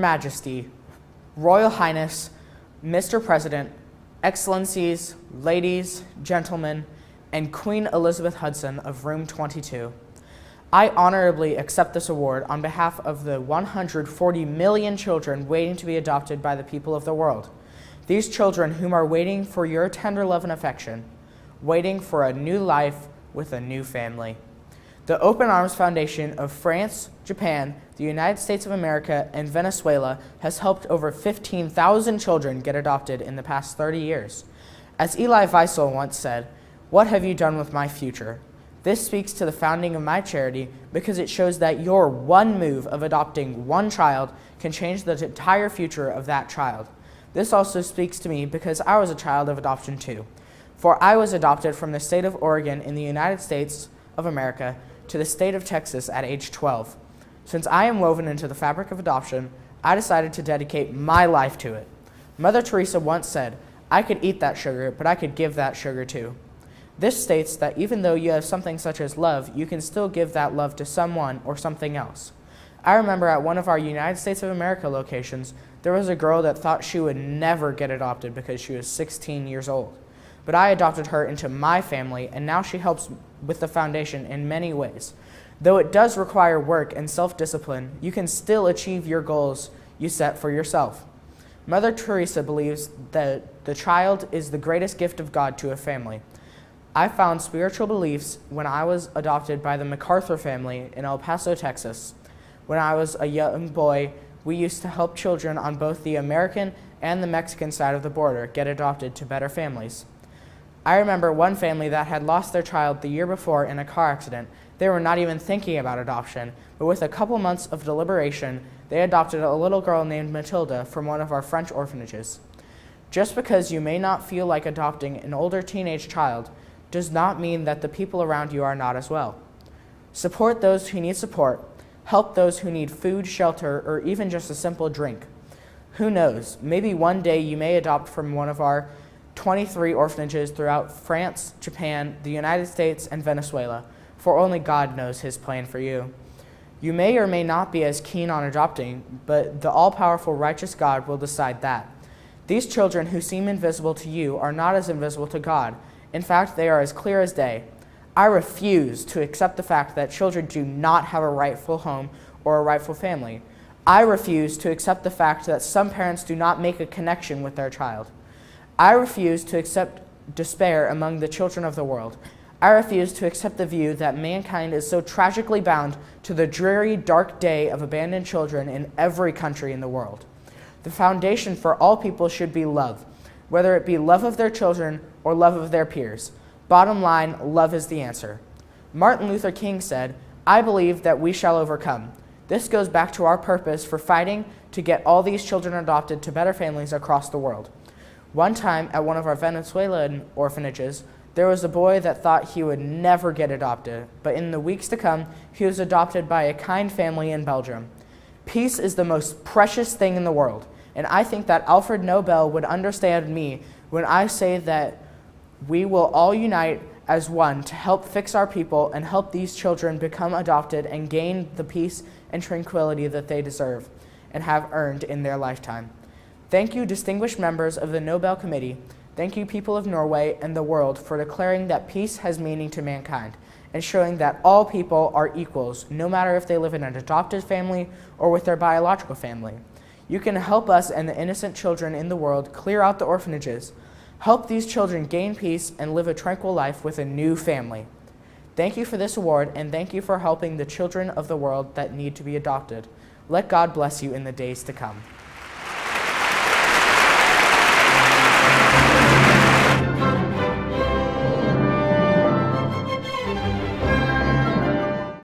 Majesty, Royal Highness, Mr. President, Excellencies, ladies, gentlemen, and Queen Elizabeth Hudson of Room 22, I honorably accept this award on behalf of the 140 million children waiting to be adopted by the people of the world. These children whom are waiting for your tender love and affection, waiting for a new life with a new family. The Open Arms Foundation of France, Japan, the United States of America, and Venezuela has helped over 15,000 children get adopted in the past 30 years. As Elie Wiesel once said, "What have you done with my future?" This speaks to the founding of my charity because it shows that your one move of adopting one child can change the entire future of that child. This also speaks to me because I was a child of adoption too. For I was adopted from the state of Oregon in the United States of America to the state of Texas at age 12. Since I am woven into the fabric of adoption, I decided to dedicate my life to it. Mother Teresa once said, "I could eat that sugar, but I could give that sugar too." This states that even though you have something such as love, you can still give that love to someone or something else. I remember at one of our United States of America locations, there was a girl that thought she would never get adopted because she was 16 years old. But I adopted her into my family, and now she helps with the foundation in many ways. Though it does require work and self-discipline, you can still achieve your goals you set for yourself. Mother Teresa believes that the child is the greatest gift of God to a family. I found spiritual beliefs when I was adopted by the MacArthur family in El Paso, Texas. When I was a young boy, we used to help children on both the American and the Mexican side of the border get adopted to better families. I remember one family that had lost their child the year before in a car accident. They were not even thinking about adoption, but with a couple months of deliberation, they adopted a little girl named Matilda from one of our French orphanages. Just because you may not feel like adopting an older teenage child does not mean that the people around you are not as well. Support those who need support, help those who need food, shelter, or even just a simple drink. Who knows, maybe one day you may adopt from one of our 23 orphanages throughout France, Japan, the United States, and Venezuela, for only God knows His plan for you. You may or may not be as keen on adopting, but the all-powerful righteous God will decide that. These children who seem invisible to you are not as invisible to God. In fact, they are as clear as day. I refuse to accept the fact that children do not have a rightful home or a rightful family. I refuse to accept the fact that some parents do not make a connection with their child. I refuse to accept despair among the children of the world. I refuse to accept the view that mankind is so tragically bound to the dreary, dark day of abandoned children in every country in the world. The foundation for all people should be love, whether it be love of their children or love of their peers. Bottom line, love is the answer. Martin Luther King said, "I believe that we shall overcome." This goes back to our purpose for fighting to get all these children adopted to better families across the world. One time at one of our Venezuelan orphanages, there was a boy that thought he would never get adopted, but in the weeks to come, he was adopted by a kind family in Belgium. Peace is the most precious thing in the world, and I think that Alfred Nobel would understand me when I say that we will all unite as one to help fix our people and help these children become adopted and gain the peace and tranquility that they deserve and have earned in their lifetime. Thank you, distinguished members of the Nobel Committee. Thank you, people of Norway and the world, for declaring that peace has meaning to mankind and showing that all people are equals, no matter if they live in an adopted family or with their biological family. You can help us and the innocent children in the world clear out the orphanages. Help these children gain peace and live a tranquil life with a new family. Thank you for this award, and thank you for helping the children of the world that need to be adopted. Let God bless you in the days to come.